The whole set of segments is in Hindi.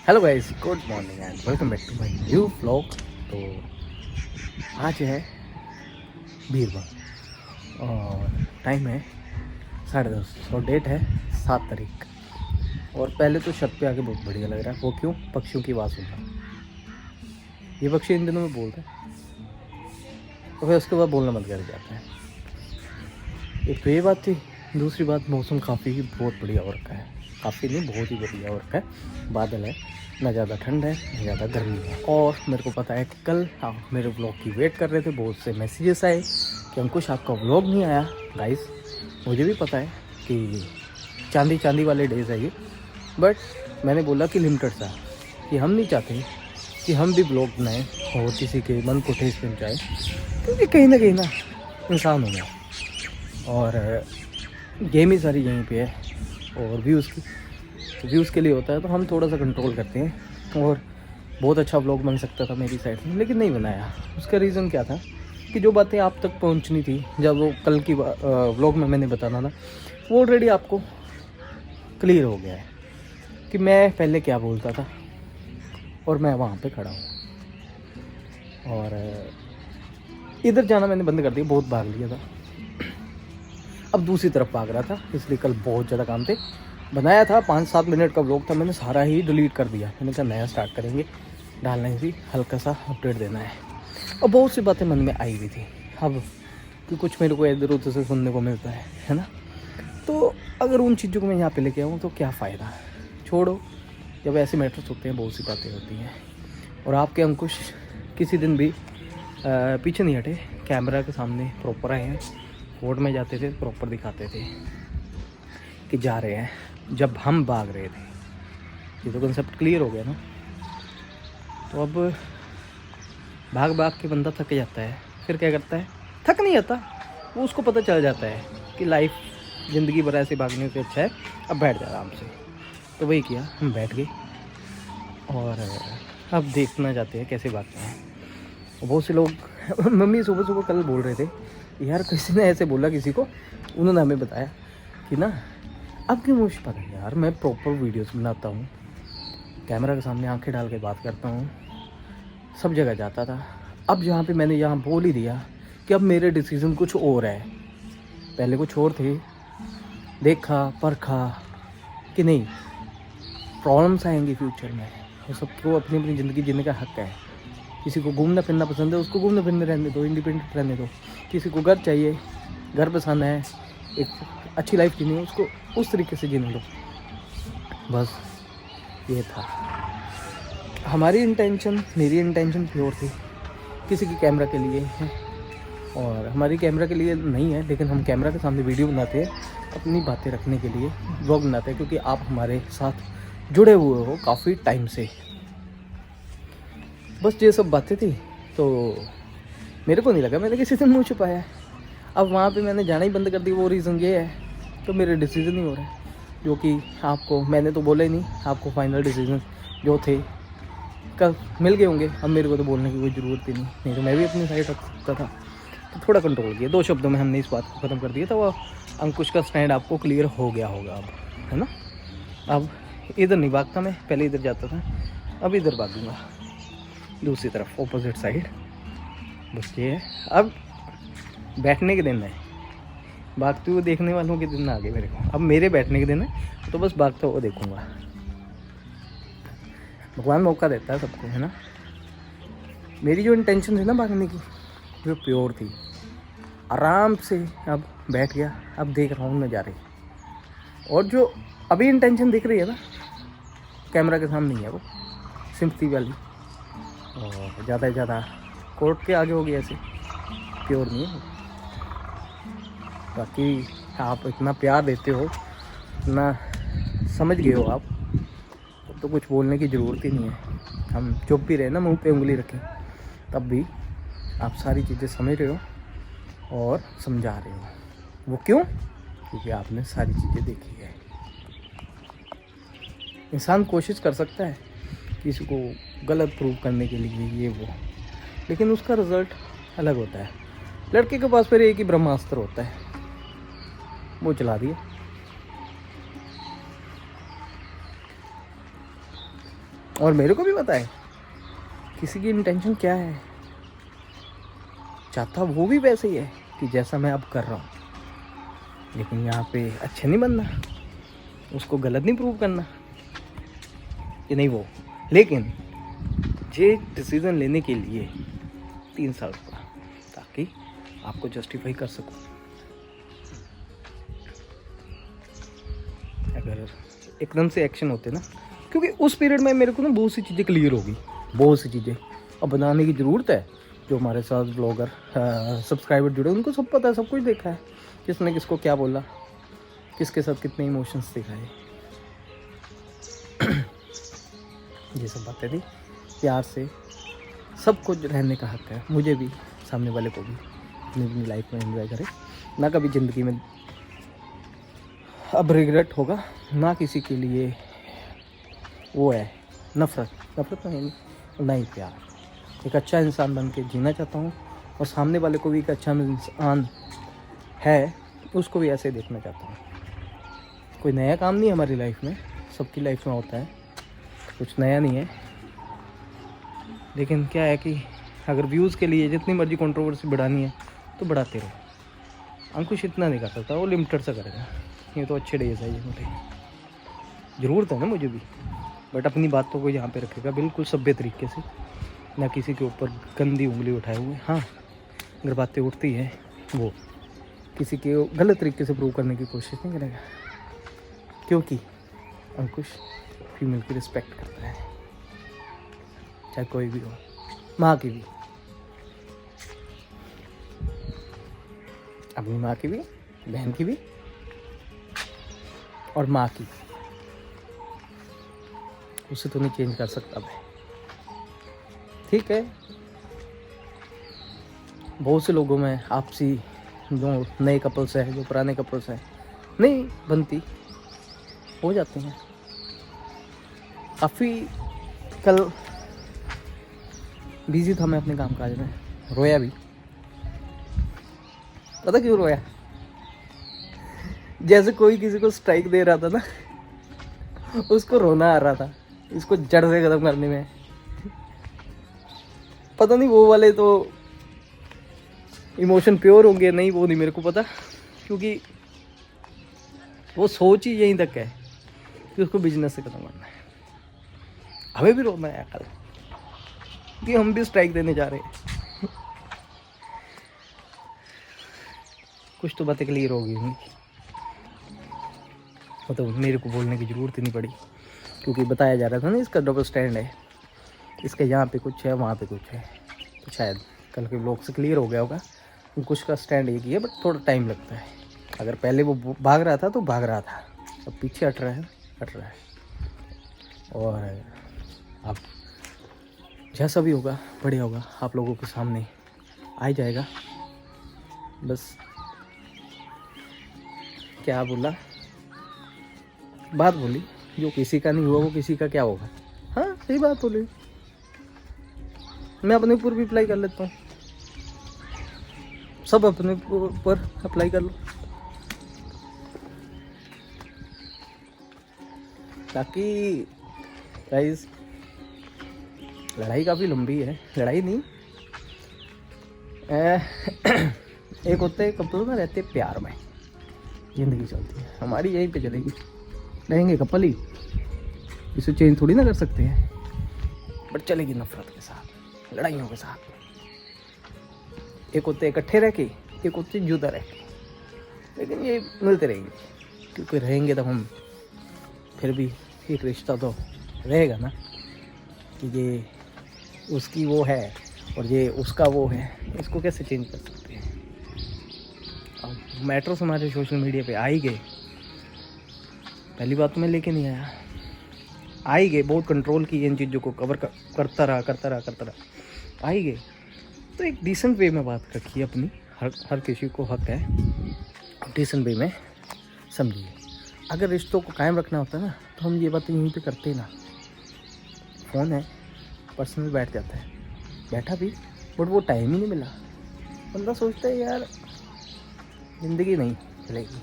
Hello guys, good morning and welcome back to my new vlog. तो आज है वीरवार और टाइम है 10:30 और डेट है 7 तारीख। और पहले तो छत पे आके बहुत बढ़िया लग रहा है। वो क्यों? पक्षियों की आवाज़ सुन रहा हूँ। ये पक्षी इन दिनों में बोलते हैं और फिर उसके बाद बोलना बंद कर जाता है। एक तो ये बात थी। दूसरी बात, मौसम काफ़ी बहुत बढ़िया हो रखा है। काफ़ी नहीं, बहुत ही बढ़िया हो रखा है। बादल है, ना ज़्यादा ठंड है ना ज़्यादा गर्मी है। और मेरे को पता है कि कल आप मेरे व्लॉग की वेट कर रहे थे, बहुत से मैसेजेस आए कि अंकुश आपका व्लॉग नहीं आया। गाइस, मुझे भी पता है कि चांदी चांदी वाले डेज है ये, बट मैंने बोला कि लिमिटेड सा, कि हम नहीं चाहते कि हम भी व्लॉग बनाएं और किसी के मन को ठेस पहुँचाएँ, क्योंकि कहीं ना इंसान हूँ मैं और गेम ही सारी यहीं पे है। और व्यूज़ के लिए होता है, तो हम थोड़ा सा कंट्रोल करते हैं। और बहुत अच्छा व्लॉग बन सकता था मेरी साइड से, लेकिन नहीं बनाया। उसका रीज़न क्या था कि जो बातें आप तक पहुंचनी थी, जब वो कल की व्लॉग में मैंने बताना था, वो ऑलरेडी आपको क्लियर हो गया है कि मैं पहले क्या बोलता था और मैं वहाँ पे खड़ा हूँ। और इधर जाना मैंने बंद कर दिया, बहुत भाग लिया था, अब दूसरी तरफ भाग रहा था। इसलिए कल बहुत ज़्यादा काम थे। बनाया था 5-7 मिनट का व्लॉग था, मैंने सारा ही डिलीट कर दिया। मैंने कहा नया स्टार्ट करेंगे, डालना ही थी, हल्का सा अपडेट देना है। और बहुत सी बातें मन में आई हुई थी अब कि कुछ मेरे को इधर उधर से सुनने को मिलता है ना। तो अगर उन चीज़ों को मैं यहाँ पे लेके आऊँ तो क्या फ़ायदा। छोड़ो, जब ऐसे मैटर्स होते हैं बहुत सी बातें होती हैं। और आपके अंकुश किसी दिन भी पीछे नहीं हटे, कैमरा के सामने प्रॉपर आए हैं। कोर्ट में जाते थे, प्रॉपर दिखाते थे कि जा रहे हैं। जब हम भाग रहे थे, ये तो कंसेप्ट क्लियर हो गया ना। तो अब भाग भाग के बंदा थक जाता है, फिर क्या करता है? थक नहीं जाता, वो उसको पता चल जाता है कि लाइफ ज़िंदगी भर ऐसे भागने से अच्छा है अब बैठ जा आराम से। तो वही किया, हम बैठ गए और अब देखना चाहते हैं कैसे भागते हैं। और बहुत से लोग मम्मी सुबह सुबह कल बोल रहे थे, यार किसी ने ऐसे बोला किसी को, उन्होंने हमें बताया कि ना आपके मुँह से पता है यार, मैं प्रॉपर वीडियोस बनाता हूँ, कैमरा के सामने आंखें डाल के बात करता हूँ, सब जगह जाता था। अब जहाँ पे मैंने यहाँ बोल ही दिया कि अब मेरे डिसीज़न कुछ और है, पहले कुछ और थे, देखा परखा कि नहीं प्रॉब्लम्स आएंगी फ्यूचर में। और सबको अपनी अपनी ज़िंदगी जीने का हक है। किसी को घूमना फिरना पसंद है, उसको घूमने फिरने रहने दो, इंडिपेंडेंट रहने दो। किसी को घर चाहिए, घर पसंद है, एक अच्छी लाइफ जीनी है, उसको उस तरीके से जीने दो। बस ये था हमारी इंटेंशन, मेरी इंटेंशन प्योर थी, किसी की कैमरा के लिए है और हमारी कैमरा के लिए नहीं है। लेकिन हम कैमरा के सामने वीडियो बनाते हैं अपनी बातें रखने के लिए, व्लॉग बनाते हैं, क्योंकि आप हमारे साथ जुड़े हुए हो काफ़ी टाइम से। बस ये सब बातें थी। तो मेरे को नहीं लगा मैंने किसी से मुँह छुपाया है। अब वहाँ पे मैंने जाना ही बंद कर दिया। वो रीज़न ये है तो मेरे डिसीज़न ही हो रहे हैं, जो कि आपको मैंने तो बोला ही नहीं। आपको फाइनल डिसीजन जो थे कल मिल गए होंगे। अब मेरे को तो बोलने की कोई ज़रूरत ही नहीं तो मैं भी अपनी साइड रख सकता था। तो थोड़ा कंट्रोल किया, 2 शब्दों में हमने इस बात को ख़त्म कर दिया था। वो अंकुश का स्टैंड आपको क्लियर हो गया होगा अब, है ना। अब इधर नहीं भागता मैं, पहले इधर जाता था, अब इधर भागूंगा दूसरी तरफ, ऑपोजिट साइड। बस ये है। अब बैठने के दिन है, भागते हुए देखने वालों के दिन आ गए मेरे को। अब मेरे बैठने के दिन है, तो बस भागता हुआ देखूंगा। भगवान मौका देता है सबको, है ना। मेरी जो इंटेंशन थी ना भागने की, जो प्योर थी, आराम से अब बैठ गया। अब देख रहा हूँ नज़ारे। और जो अभी इंटेंशन दिख रही है ना, कैमरा के सामने ही है वो, सिंपथी वाली। और ज़्यादा से ज़्यादा कोर्ट के आगे होगी, ऐसे प्योर नहीं है। बाकी आप इतना प्यार देते हो, इतना समझ गए हो आप, तो कुछ बोलने की ज़रूरत ही नहीं है। हम चुप भी रहे ना, मुंह पे उंगली रखें, तब भी आप सारी चीज़ें समझ रहे हो और समझा रहे हो। वो क्यों? क्योंकि आपने सारी चीज़ें देखी है। इंसान कोशिश कर सकता है किसी को गलत प्रूव करने के लिए, ये वो, लेकिन उसका रिज़ल्ट अलग होता है। लड़के के पास फिर एक ही ब्रह्मास्त्र होता है, वो चला दिया। और मेरे को भी पता है किसी की इंटेंशन क्या है। चाहता वो भी वैसे ही है कि जैसा मैं अब कर रहा हूँ, लेकिन यहाँ पे अच्छे नहीं बनना, उसको गलत नहीं प्रूव करना कि नहीं वो। लेकिन ये डिसीज़न लेने के लिए 3 साल का, ताकि आपको जस्टिफाई कर सकूं। अगर एकदम से एक्शन होते ना, क्योंकि उस पीरियड में मेरे को ना बहुत सी चीज़ें क्लियर होगी, बहुत सी चीज़ें अब बनाने की ज़रूरत है। जो हमारे साथ ब्लॉगर सब्सक्राइबर जुड़े, उनको सब पता है, सब कुछ देखा है, किसने किसको क्या बोला, किसके साथ कितने इमोशंस दिखाए। ये सब बातें थी। प्यार से सब कुछ रहने का हक है, मुझे भी, सामने वाले को भी। अपनी अपनी लाइफ में एंजॉय करें ना, कभी ज़िंदगी में अब रिग्रेट होगा ना, किसी के लिए वो है नफ़रत नहीं, ना ही प्यार। एक अच्छा इंसान बन के जीना चाहता हूँ, और सामने वाले को भी एक अच्छा इंसान है उसको भी ऐसे देखना चाहता हूँ। कोई नया काम नहीं है हमारी लाइफ में, सबकी लाइफ में होता है, कुछ नया नहीं है। लेकिन क्या है कि अगर व्यूज़ के लिए जितनी मर्जी कंट्रोवर्सी बढ़ानी है तो बढ़ाते रहो। अंकुश इतना नहीं कर सकता, वो लिमिटेड से करेगा। ये तो अच्छे डेज है, ये मुझे ज़रूरत है ना मुझे भी, बट अपनी बातों को यहाँ पे रखेगा बिल्कुल सभ्य तरीके से, ना किसी के ऊपर गंदी उंगली उठाए हुए। हाँ, अगर बातें उठती है वो किसी के गलत तरीके से प्रूव करने की कोशिश नहीं करेगा, क्योंकि अंकुश फीमेल की रिस्पेक्ट करता है, चाहे कोई भी हो, माँ की भी, अपनी माँ की भी, बहन की भी, और माँ की। उसे तो नहीं चेंज कर सकता मैं, ठीक है। बहुत से लोगों में आपसी, जो नए कपल्स हैं, जो पुराने कपल्स हैं, नहीं बनती, हो जाती हैं। काफ़ी कल बिजी था मैं अपने काम काज में, रोया भी। पता क्यों रोया? जैसे कोई किसी को स्ट्राइक दे रहा था ना, उसको रोना आ रहा था इसको जड़ से खत्म करने में। पता नहीं वो वाले तो इमोशन प्योर होंगे, नहीं वो नहीं मेरे को पता, क्योंकि वो सोच ही यहीं तक है कि उसको बिजनेस से खत्म करना है। हमें भी रोना है कल कि हम भी स्ट्राइक देने जा रहे हैं। कुछ तो बातें क्लियर होगी, मतलब मेरे को बोलने की ज़रूरत ही नहीं पड़ी, क्योंकि बताया जा रहा था ना इसका डबल स्टैंड है, इसके यहाँ पे कुछ है, वहाँ पे कुछ है। तो शायद कल के ब्लॉग से क्लियर हो गया होगा। कुछ का स्टैंड एक ही है, बट थोड़ा टाइम लगता है। अगर पहले वो भाग रहा था तो भाग रहा था, अब पीछे हट रहा है। और अब जैसा भी होगा बढ़िया होगा, आप लोगों के सामने आ ही जाएगा। बस क्या बोला, बात बोली, जो किसी का नहीं हुआ वो किसी का क्या होगा। हाँ, सही बात बोली। मैं अपने ऊपर भी अप्लाई कर लेता हूँ, सब अपने ऊपर अप्लाई कर लो, ताकि गाइस लड़ाई काफ़ी लंबी है, लड़ाई नहीं एक होते कपल ना, रहते प्यार में ज़िंदगी चलती है, हमारी यहीं पे चलेगी, रहेंगे कपल ही, इसे चेंज थोड़ी ना कर सकते हैं, बट चलेगी नफरत के साथ, लड़ाइयों के साथ। एक होते इकट्ठे रह के, एक होते जुदा रह के, लेकिन ये मिलते रहेंगे, क्योंकि रहेंगे तब हम, फिर भी एक रिश्ता तो रहेगा ना, कि ये उसकी वो है और ये उसका वो है, इसको कैसे चेंज कर सकते हैं। अब मैटर्स हमारे सोशल मीडिया पे आ ही गए, पहली बात तो मैं लेके नहीं आया, आ ही गए, बहुत कंट्रोल की इन चीज़ों को कवर करता रहा आ ही गए। तो एक डिसेंट वे में बात रखिए अपनी, हर किसी को हक है, डिसेंट वे में समझिए। अगर रिश्तों को कायम रखना होता है ना, तो हम ये बातें यहीं पे करते ही ना। फ़ोन है, पर्सनल बैठ जाता है, बैठा भी, बट वो टाइम ही नहीं मिला। बंदा सोचता है यार ज़िंदगी नहीं चलेगी,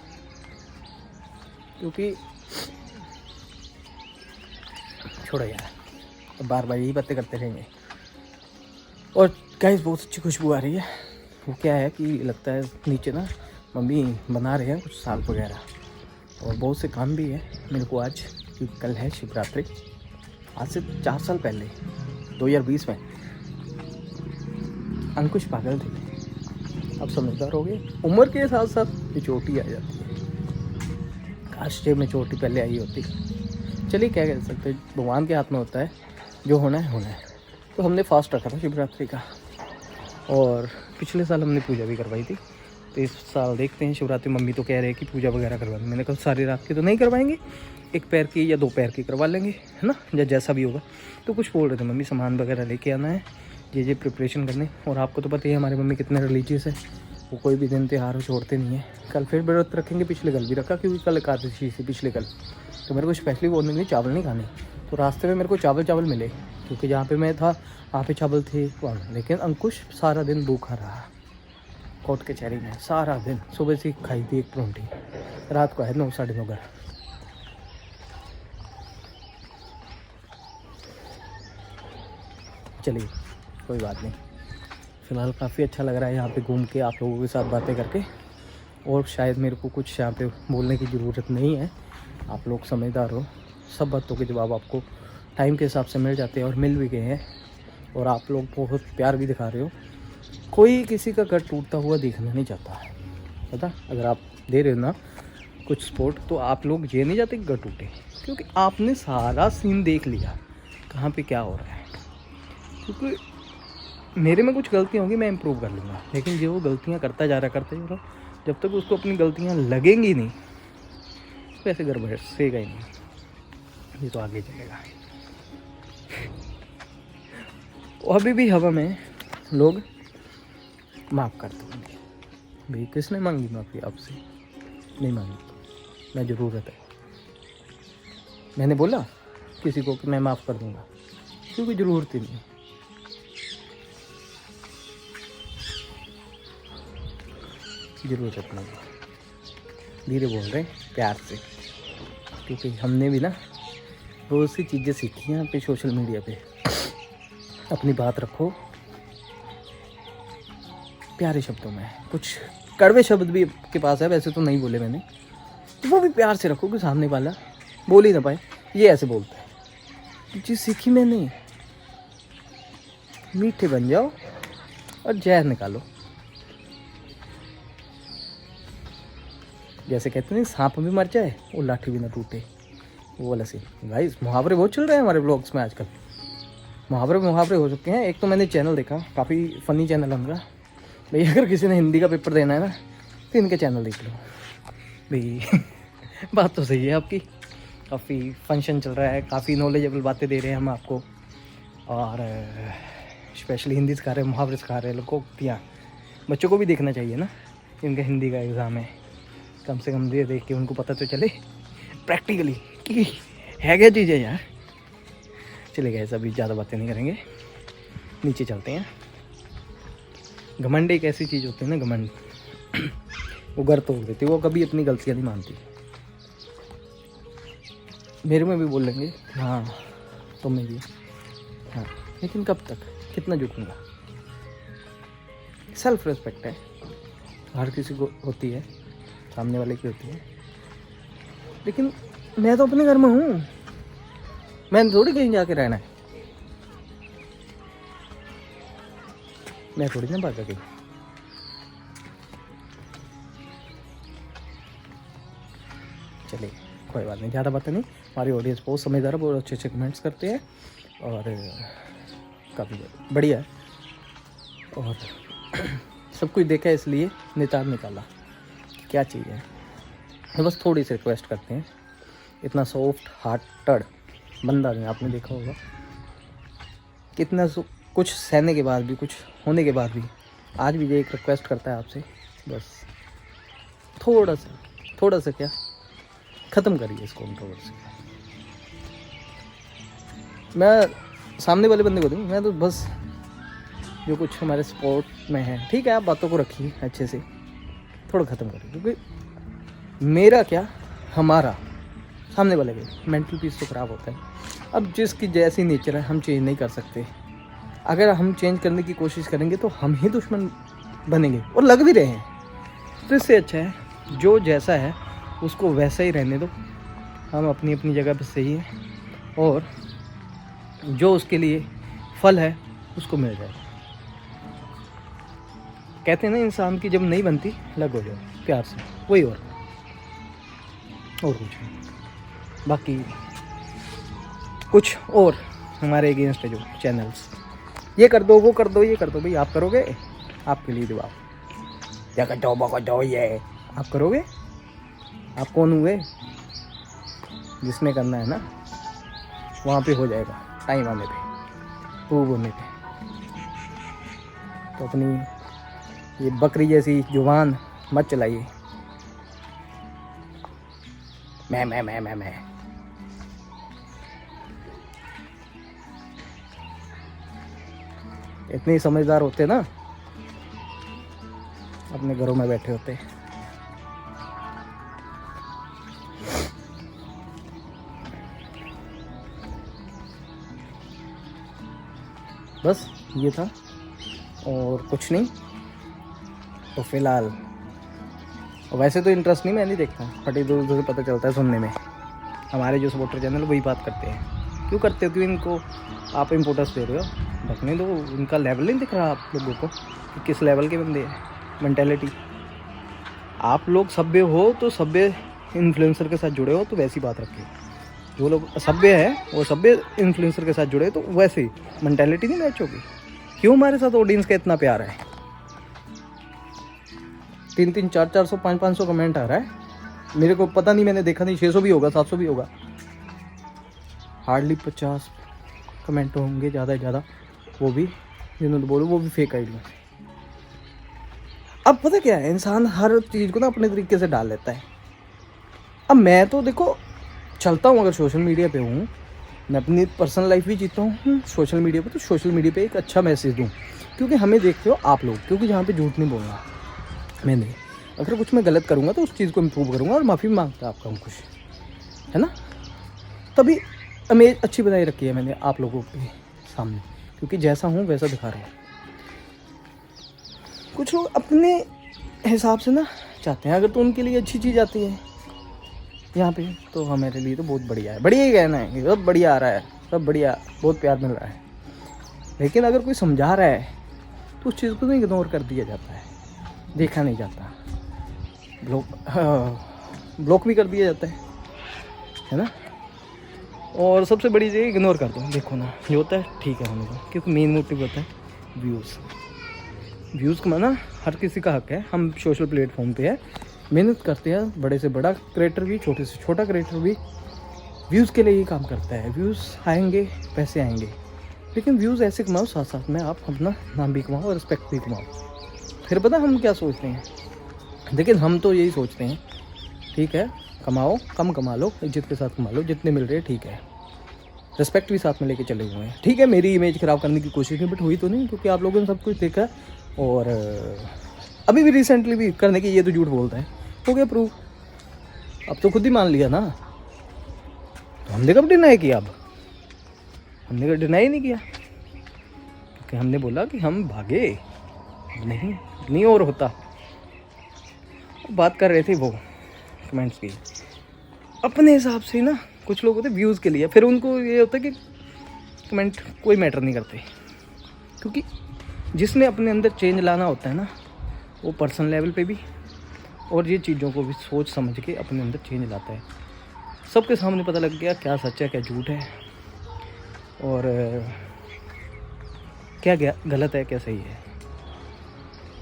क्योंकि छोड़ो यार, तो बार बार यही बातें करते रहेंगे। और गाइस बहुत अच्छी खुशबू आ रही है। वो क्या है कि लगता है नीचे ना मम्मी बना रहे हैं कुछ साग वगैरह, और बहुत से काम भी है मेरे को आज, क्योंकि कल है शिवरात्रि। आज से 4 साल पहले 2020 में अंकुश पागल थे, अब समझदार हो गए। उम्र के साथ साथ चोटी आ जाती है। काश में चोटी पहले आई होती। चलिए क्या कह सकते, भगवान के हाथ में होता है, जो होना है होना है। तो हमने फास्ट रखा था शिवरात्रि का, और पिछले साल हमने पूजा भी करवाई थी। तो इस साल देखते हैं शिवरात्रि। मम्मी तो कह रहे हैं कि पूजा वगैरह करवाएंगे। मैंने कहा सारी रात की तो नहीं करवाएंगे, 1 पैर की या 2 पैर की करवा लेंगे, है ना, या जैसा भी होगा। तो कुछ बोल रहे थे मम्मी सामान वगैरह लेके आना है, ये प्रिपरेशन करने। और आपको तो पता ही है हमारी मम्मी कितने रिलीजियस है, वो कोई भी दिन त्यौहार छोड़ते नहीं है। कल फिर व्रत रखेंगे, पिछले कल भी रखा क्योंकि कल एकादशी थी पिछले कल। तो मेरे को स्पेशली बोलने के लिए चावल नहीं खाने, तो रास्ते में मेरे को चावल मिले, क्योंकि जहाँ पे मैं था वहाँ पे चावल थे वहाँ। लेकिन अंकुश सारा दिन भूखा रहा कोर्ट कचहरी में, सारा दिन। सुबह से खाई थी 1 परोंठी, रात को है 9 साढ़े 9 घर। चलिए कोई बात नहीं, फ़िलहाल काफ़ी अच्छा लग रहा है यहाँ पे घूम के, आप लोगों के साथ बातें करके। और शायद मेरे को कुछ यहाँ पे बोलने की ज़रूरत नहीं है, आप लोग समझदार हो। सब बातों के जवाब आपको टाइम के हिसाब से मिल जाते हैं, और मिल भी गए हैं। और आप लोग बहुत प्यार भी दिखा रहे हो। कोई किसी का घर टूटता हुआ देखना नहीं चाहता है, पता। अगर आप दे रहे हो ना कुछ सपोर्ट, तो आप लोग ये नहीं चाहते कि घर टूटे, क्योंकि आपने सारा सीन देख लिया कहाँ पे क्या हो रहा है। क्योंकि मेरे में कुछ गलतियाँ होंगी, मैं इम्प्रूव कर लूँगा, लेकिन जो वो गलतियाँ करता जा रहा, जब तक उसको अपनी गलतियाँ लगेंगी नहीं, वैसे घर बसेगा ही नहीं, ये तो आगे चलेगा। अभी भी हवा में लोग माफ़ करते होंगे। भाई किसने मांगी माफ़ी आपसे? नहीं मांगी, मैं ज़रूरत है। मैंने बोला किसी को कि मैं माफ़ कर दूँगा, क्योंकि ज़रूरत ही नहीं। ज़रूरत नहीं, धीरे बोल रहे हैं, प्यार से, क्योंकि हमने भी ना बहुत सी चीज़ें सीखी हैं यहाँ पे सोशल मीडिया पे। अपनी बात रखो प्यारे शब्दों में, कुछ कड़वे शब्द भी के पास है, वैसे तो नहीं बोले मैंने, तो वो भी प्यार से रखो कि सामने वाला बोल ही ना पाए। ये ऐसे बोलता है, चीज़ सीखी मैंने। मीठे बन जाओ और जहर निकालो। जैसे कहते हैं सांप भी मर जाए और लाठी भी ना टूटे, वो वाला सीन। गाइस मुहावरे बहुत चल रहे हैं हमारे ब्लॉग्स में आजकल, मुहावरे हो चुके हैं। एक तो मैंने चैनल देखा, काफ़ी फ़नी चैनल है उनका भाई। अगर किसी ने हिंदी का पेपर देना है ना, तो इनके चैनल देख लो भाई। बात तो सही है आपकी, काफ़ी फंक्शन चल रहा है, काफ़ी नॉलेजेबल बातें दे रहे हैं हम आपको, और स्पेशली हिंदी सिखा रहे हैं, मुहावरे सिखा रहे हैं, लोगोक्तियाँ। बच्चों को भी देखना चाहिए ना, इनका हिंदी का एग्ज़ाम है, कम से कम देख के उनको पता तो चले प्रैक्टिकली कि है क्या चीज़ है यार। चले गए, अभी ज़्यादा बातें नहीं करेंगे, नीचे चलते हैं। घमंड एक ऐसी चीज़ होती है ना, घमंड वो घर तोड़ देती है, वो कभी अपनी गलतियाँ नहीं मानती। मेरे में भी बोल लेंगे हाँ तुम्हें भी हाँ, लेकिन कब तक, कितना झुकूंगा। सेल्फ रिस्पेक्ट है, हर किसी को होती है, सामने वाले की होती है, लेकिन मैं तो अपने घर में हूँ, मैंने थोड़ी कहीं जाके रहना है, मैं थोड़ी ना भागा कहीं। चलिए कोई बात नहीं, ज़्यादा बातें नहीं। हमारी ऑडियंस बहुत समझदार है, बहुत अच्छे अच्छे कमेंट्स करते हैं, और काफ़ी बढ़िया है। और सब कुछ देखा इसलिए नितार निकाला क्या चीज़ है। तो बस थोड़ी सी रिक्वेस्ट करते हैं, इतना सॉफ्ट हार्टेड बंदा नहीं, आपने देखा होगा कितना कुछ सहने के बाद भी, कुछ होने के बाद भी, आज भी ये एक रिक्वेस्ट करता है आपसे, बस थोड़ा सा क्या ख़त्म करिए इस कंट्रोवर्सी। मैं सामने वाले बंदे को दूँ, मैं तो बस जो कुछ हमारे स्पोर्ट में है, ठीक है, आप बातों को रखिए अच्छे से, थोड़ा ख़त्म करिए, क्योंकि मेरा क्या, हमारा सामने वाले के मेंटल पीस तो ख़राब होता है। अब जिसकी जैसी नेचर है हम चेंज नहीं कर सकते। अगर हम चेंज करने की कोशिश करेंगे तो हम ही दुश्मन बनेंगे, और लग भी रहे हैं। तो इससे अच्छा है जो जैसा है उसको वैसा ही रहने दो। हम अपनी अपनी जगह पर सही है, और जो उसके लिए फल है उसको मिल जाएगा। कहते हैं ना, इंसान की जब नहीं बनती लग हो जाओ प्यार से, वही और कुछ नहीं। बाकी कुछ और हमारे अगेंस्ट है जो चैनल्स, ये कर दो वो कर दो ये कर दो, भाई आप करोगे? आपके लिए जवाब क्या दो ये आप करोगे? आप कौन हुए? जिसने करना है ना वहाँ पे हो जाएगा, टाइम आने पे, प्रूव होने पे। तो अपनी ये बकरी जैसी जुबान मत चलाइए। मैं इतने समझदार होते ना, अपने घरों में बैठे होते। बस ये था और कुछ नहीं। तो फिलहाल वैसे तो इंटरेस्ट नहीं, मैं नहीं देखता, बट इधर उधर से पता चलता है सुनने में। हमारे जो सपोर्टर चैनल वही बात करते हैं। क्यों करते हो? क्यों इनको आप इम्पोर्टेंस दे रहे हो? ढकने दो, उनका लेवल नहीं दिख रहा आप लोगों को कि किस लेवल के बंदे हैं। मेंटेलिटी, आप लोग सभ्य हो तो सभ्य इन्फ्लुएंसर के साथ जुड़े हो तो वैसी बात रखिए। जो लोग सभ्य है वो सभ्य इन्फ्लुएंसर के साथ जुड़े तो वैसे मेंटेलिटी नहीं मैच होगी। क्यों हमारे साथ ऑडियंस का इतना प्यार है? 300 400 500 कमेंट आ रहा है, मेरे को पता नहीं, मैंने देखा नहीं, 600 भी होगा 700 भी होगा, हार्डली 50 कमेंट होंगे ज़्यादा से ज़्यादा, वो भी जिन्होंने बोलो वो भी फेक आईडी। अब पता क्या है, इंसान हर चीज़ को ना अपने तरीके से डाल लेता है। अब मैं तो देखो चलता हूँ, अगर सोशल मीडिया पे हूँ, मैं अपनी पर्सनल लाइफ भी जीता हूँ सोशल मीडिया पे, तो सोशल मीडिया पे एक अच्छा मैसेज दूँ, क्योंकि हमें देखते हो आप लोग, क्योंकि जहाँ पे झूठ नहीं बोलना मैंने, अगर कुछ मैं गलत करूँगा तो उस चीज़ को इम्प्रूव करूँगा और माफ़ी मांगता आपका हम कुछ, है ना। तभी इमेज अच्छी बनाई रखी है मैंने आप लोगों के सामने, क्योंकि जैसा हूँ वैसा दिखा रहा हूँ। कुछ लोग अपने हिसाब से ना चाहते हैं, अगर तो उनके लिए अच्छी चीज़ आती है यहाँ पे तो हमारे लिए तो बहुत बढ़िया है, बढ़िया ही कहना है, सब बढ़िया आ रहा है, सब बढ़िया, बहुत प्यार मिल रहा है। लेकिन अगर कोई समझा रहा है तो उस चीज़ को तो इग्नोर कर दिया जाता है, देखा नहीं जाता, ब्लॉक भी कर दिया जाता है ना। और सबसे बड़ी चीज़ इग्नोर कर दो, देखो ना जो होता है ठीक है होने को, क्योंकि मेन मोटिव होता है व्यूज़ कमाना हर किसी का हक है। हम सोशल प्लेटफॉर्म पे है, मेहनत करते हैं, बड़े से बड़ा क्रिएटर भी, छोटे से छोटा क्रिएटर भी व्यूज़ के लिए ही काम करता है। व्यूज़ आएंगे, पैसे आएंगे, लेकिन व्यूज़ ऐसे कमाओ साथ साथ में आप अपना नाम भी कमाओ और रिस्पेक्ट भी कमाओ। फिर पता हम क्या सोचते हैं, लेकिन हम तो यही सोचते हैं ठीक है कमाओ, कम कमा लो, इज्जत के साथ कमा लो, जितने मिल रहे हैं ठीक है, रिस्पेक्ट भी साथ में लेके चले हुए हैं। ठीक है मेरी इमेज ख़राब करने की कोशिश नहीं, बट हुई तो नहीं, क्योंकि आप लोगों ने सब कुछ देखा। और अभी भी रिसेंटली भी करने की, ये तो झूठ बोलता है, हो गया प्रूव, अब तो खुद ही मान लिया ना। तो हमने कब डिनाई किया? अब हमने कब डिनाई नहीं किया, क्योंकि हमने बोला कि हम भागे नहीं और होता। बात कर रहे थे वो कमेंट्स की, अपने हिसाब से ना कुछ लोग होते व्यूज़ के लिए, फिर उनको ये होता है कि कमेंट कोई मैटर नहीं करते, क्योंकि जिसने अपने अंदर चेंज लाना होता है ना, वो पर्सनल लेवल पे भी और ये चीज़ों को भी सोच समझ के अपने अंदर चेंज लाता है। सबके सामने पता लग गया क्या सच है क्या झूठ है, और क्या गलत है क्या सही है।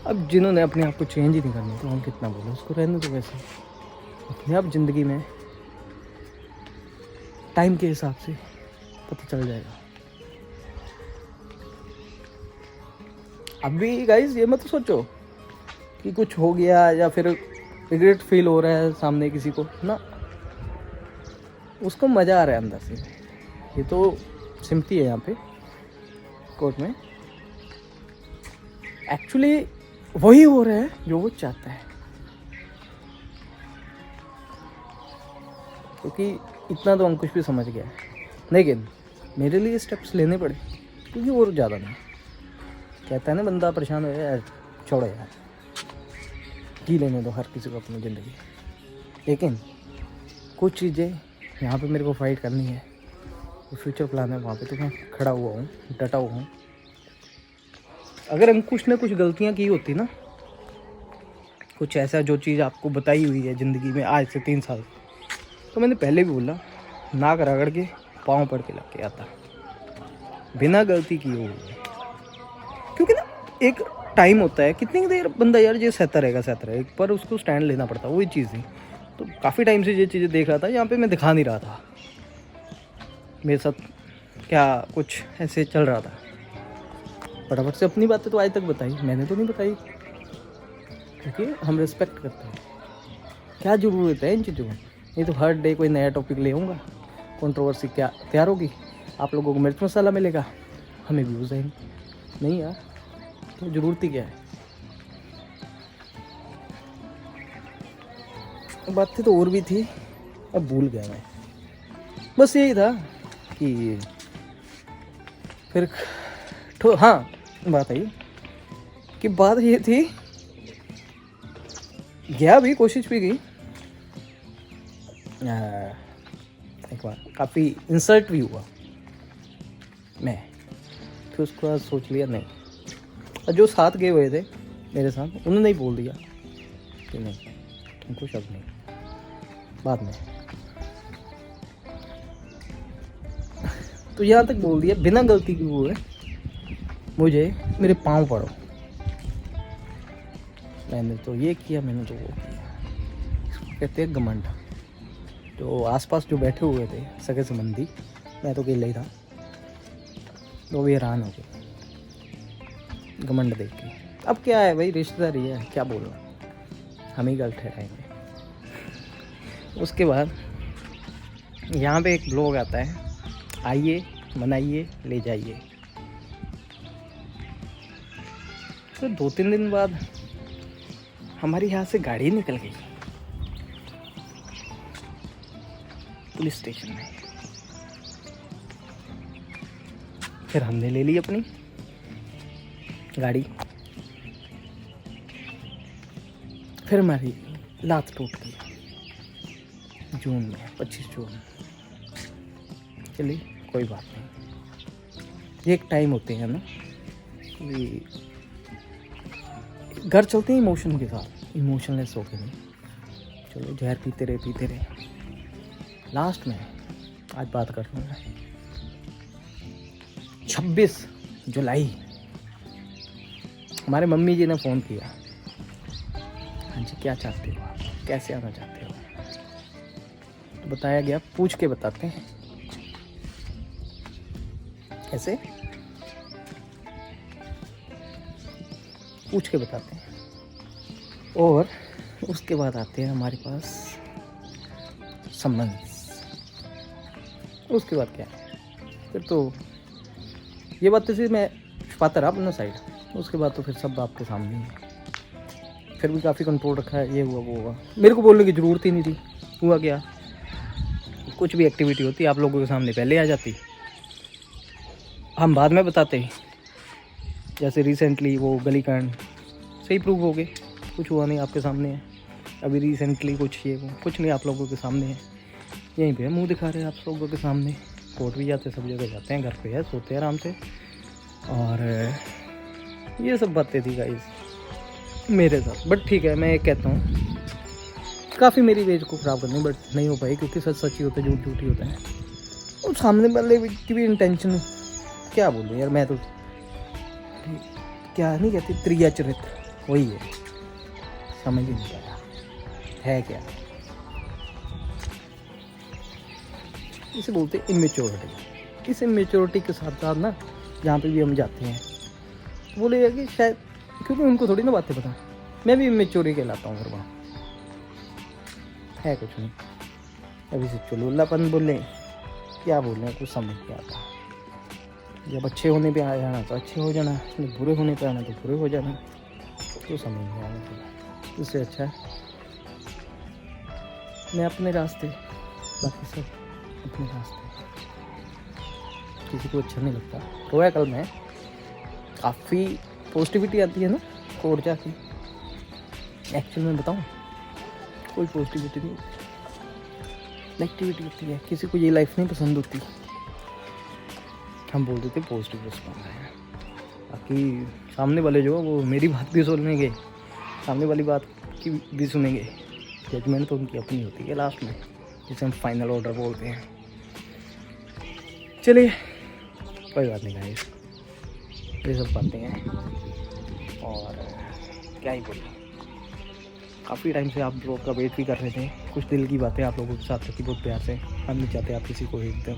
अब जिन्होंने अपने आप को चेंज ही नहीं करना तो हम कितना बोले, उसको रहने दो वैसे। अपने आप ज़िंदगी में टाइम के हिसाब से पता चल जाएगा। अभी गाइस ये मत सोचो कि कुछ हो गया या फिर रिग्रेट फील हो रहा है सामने किसी को ना, उसको मज़ा आ रहा है अंदर से। ये तो सिंपथी है यहाँ पे कोर्ट में, एक्चुअली वही हो रहा है जो वो चाहता है, क्योंकि इतना तो अंकुश भी समझ गया है। लेकिन मेरे लिए स्टेप्स लेने पड़े, क्योंकि और ज़्यादा नहीं। कहता है ना बंदा परेशान हो यार, छोड़ो यार, जी लेने दो हर किसी को अपनी ज़िंदगी। लेकिन कुछ चीज़ें यहाँ पे मेरे को फाइट करनी है, जो फ्यूचर प्लान है वहाँ पे तो मैं खड़ा हुआ हूँ, डटा हुआ हूँ। अगर अंकुश ने कुछ गलतियाँ की होती ना, कुछ ऐसा जो चीज़ आपको बताई हुई है ज़िंदगी में आज से 3 साल, तो मैंने पहले भी बोला, नाक रगड़ के पाँव पड़ के लग के आता, बिना गलती किए हुए। क्योंकि ना एक टाइम होता है, कितनी देर बंदा यार ये सहता रहेगा, पर उसको स्टैंड लेना पड़ता है, वही चीज़ थी। तो काफ़ी टाइम से ये चीज़ें देख रहा था, यहाँ पे मैं दिखा नहीं रहा था मेरे साथ क्या कुछ ऐसे चल रहा था। फटाफट से अपनी बातें तो आज तक बताई, मैंने तो नहीं बताई, क्योंकि हम रिस्पेक्ट करते हैं। क्या ज़रूरत है इन चीज़ों में? नहीं तो हर डे कोई नया टॉपिक ले आऊँगा, कंट्रोवर्सी क्या तैयार होगी, आप लोगों को मिर्च मसाला मिलेगा, हमें व्यूज़ आएंगे। नहीं यार, तो ज़रूरत ही क्या है? बातें तो और भी थी, अब भूल गया मैं। बस यही था कि फिर हाँ, बात आई कि बात ये थी, गया भी, कोशिश भी की एक बार, काफ़ी इंसल्ट भी हुआ मैं, फिर उसके बाद सोच लिया नहीं। और जो साथ गए हुए थे मेरे साथ, उन्होंने ही बोल दिया कि नहीं, तुमको शक नहीं। बाद में तो यहाँ तक बोल दिया, बिना गलती के हुए मुझे मेरे पाँव पड़ो, मैंने तो ये किया, मैंने तो वो किया। इसको कहते हैं घमंड। जो आसपास जो बैठे हुए थे सगे संबंधी, मैं तो अकेला ही था, वो भी हैरान हो गए घमंड देख के। अब क्या है भाई, रिश्तेदारी है, क्या बोलना, हम ही गलत ठहराएंगे। उसके बाद यहाँ पे एक ब्लॉग आता है, आइए मनाइए ले जाइए। तो 2-3 दिन बाद हमारे यहाँ से गाड़ी निकल गई पुलिस स्टेशन में। फिर हमने ले ली अपनी गाड़ी, फिर हमारी लात टूट गई जून में, 25 जून। चलिए कोई बात नहीं, ये एक टाइम होते हैं ना कि घर चलते हैं इमोशन के साथ, इमोशनलेस हो के नहीं। चलो जहर पीते रहे। लास्ट में आज बात कर रहा हूँ, 26 जुलाई हमारे मम्मी जी ने फ़ोन किया, हाँ जी क्या चाहते हो आप, कैसे आना चाहते हो? तो बताया गया, पूछ के बताते हैं। कैसे? पूछ के बताते हैं। और उसके बाद आते हैं हमारे पास सम्मन्स। उसके बाद क्या है, फिर तो ये बात तो सिर्फ मैं छुपाता रहा अपना साइड, उसके बाद तो फिर सब आपके सामने ही है। फिर भी काफ़ी कंट्रोल रखा है, ये हुआ वो हुआ, मेरे को बोलने की ज़रूरत ही नहीं थी। हुआ क्या, कुछ भी एक्टिविटी होती आप लोगों के सामने पहले आ जाती, हम बाद में बताते। जैसे रिसेंटली वो गली कांड सही प्रूव हो गए, कुछ हुआ नहीं, आपके सामने है। अभी रिसेंटली कुछ ये वो, कुछ नहीं, आप लोगों के सामने है, यहीं पे मुंह दिखा रहे हैं आप लोगों के सामने। कोर्ट भी जाते, सब जगह जाते हैं, घर पे है, सोते हैं आराम से। और ये सब बातें थी गाइस मेरे साथ। बट ठीक है, मैं एक कहता हूँ, काफ़ी मेरी इमेज को ख़राब करनी, बट नहीं हो पाई, क्योंकि सच सच ही होता है, झूठ झूठ ही होता है। और सामने वाले की भी इंटेंशन, क्या बोलूँ यार, मैं तो क्या नहीं कहती, त्रिया चरित्र वही है, समझ ही नहीं पाया है क्या। इसे बोलते इमेच्योरिटी। इस इमेच्योरिटी के साथ साथ ना जहाँ पे भी हम जाते हैं बोले कि शायद, क्योंकि उनको थोड़ी ना बातें पता, मैं भी इमेच्योरिटी कहलाता हूँ। फिर वहाँ है कुछ नहीं, अभी से चुलबुल्लापन बोले, क्या बोल रहे हैं, कुछ समझ नहीं आता। जब अच्छे होने पे आ जाना तो अच्छे हो जाना, जब बुरे होने पे आना तो बुरे हो जाना, तो समझ नहीं आना चाहिए। इससे अच्छा है मैं अपने रास्ते, बाकी सब अपने रास्ते। किसी को अच्छा नहीं लगता। रोया कल मैं, काफ़ी पॉजिटिविटी आती है ना कोर्ट जाके। एक्चुअल में बताऊँ, कोई पॉजिटिविटी नहीं, नेगेटिविटी होती है। किसी को ये लाइफ नहीं पसंद होती। हम बोल देते पॉजिटिव रिस्पॉन्स है, बाकी सामने वाले जो वो मेरी बात भी सुनेंगे, सामने वाली बात की भी सुनेंगे। जजमेंट तो उनकी अपनी होती है लास्ट में, जिसे हम फाइनल ऑर्डर बोलते हैं। चलिए कोई बात नहीं गाइस, ये सब बातें हैं और क्या ही बोलें। काफ़ी टाइम से आप लोग का वेट भी कर रहे थे, कुछ दिल की बातें आप लोगों के साथ रखी बहुत प्यार से। हम नहीं चाहते आप किसी को हेट दें,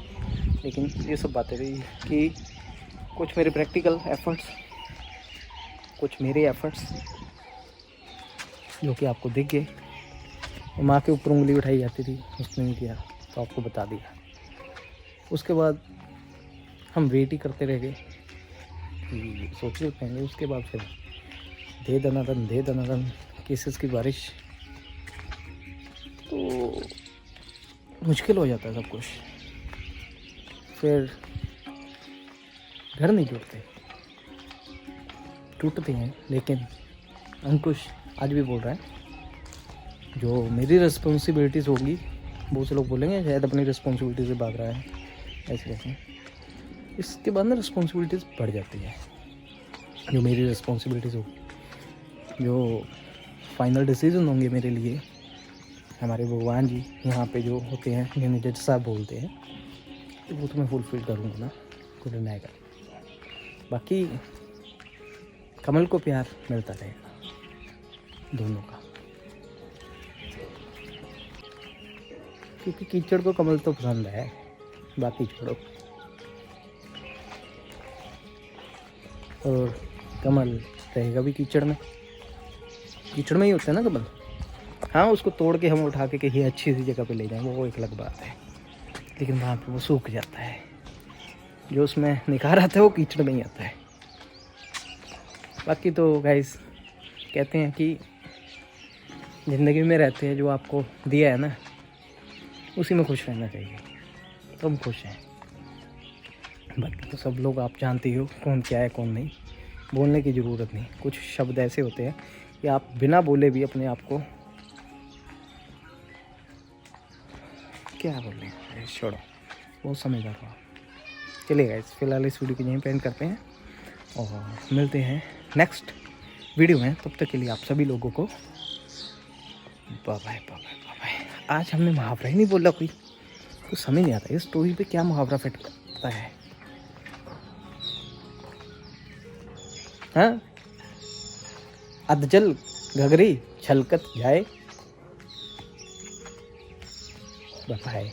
लेकिन ये सब बातें रही कि कुछ मेरे प्रैक्टिकल एफर्ट्स, कुछ मेरे एफर्ट्स जो कि आपको दिख गए। माँ के ऊपर उंगली उठाई जाती थी, उसने नहीं किया तो आपको बता दिया। उसके बाद हम वेट ही करते रह गए कि सोच रहे पाएंगे। उसके बाद फिर दे दनादन केसेस की बारिश, तो मुश्किल हो जाता है सब कुछ। फिर घर नहीं टूटते हैं, लेकिन अंकुश आज भी बोल रहा है जो मेरी रिस्पॉन्सिबिलिटीज़ होगी, बहुत से लोग बोलेंगे शायद अपनी रिस्पॉन्सिबिलिटी से भाग रहा है, ऐसे कैसे। इसके बाद ना रिस्पॉन्सिबिलिटीज़ बढ़ जाती है। जो मेरी रिस्पॉन्सिबिलिटीज़ होगी, जो फाइनल डिसीजन होंगे मेरे लिए, हमारे भगवान जी यहाँ पे जो होते हैं, जिन्हें जज साहब बोलते हैं, तो वो तो मैं फुलफिल करूँगा ना, कोई डिनाई कर। बाकी कमल को प्यार मिलता रहेगा दोनों का, क्योंकि कीचड़ को कमल तो पसंद है, बाकी छोड़ो। और कमल रहेगा भी कीचड़ में ही होता है ना कमल। हाँ, उसको तोड़ के हम उठा के कहीं अच्छी सी जगह पे ले जाएं, वो एक अलग बात है, लेकिन वहाँ पे वो सूख जाता है। जो उसमें निखार आता है वो कीचड़ में ही आता है। बाकी तो गाइस कहते हैं कि ज़िंदगी में रहते हैं, जो आपको दिया है ना उसी में खुश रहना चाहिए। तो हम खुश हैं। बाकी तो सब लोग आप जानते ही हो कौन क्या है कौन नहीं, बोलने की ज़रूरत नहीं। कुछ शब्द ऐसे होते हैं कि आप बिना बोले भी अपने आप को क्या बोलें, छोड़ो, बहुत समझदार हो। चलिए गाइस, फिलहाल इस वीडियो को यहीं पे एंड करते हैं और मिलते हैं नेक्स्ट वीडियो में। तब तक के लिए आप सभी लोगों को बाय बाय। आज हमने मुहावरा ही नहीं बोला कोई, तो समझ नहीं आता इस स्टोरी पे क्या मुहावरा फिट करता है। हाँ, अधजल घगरी छलकत जाए। बाय।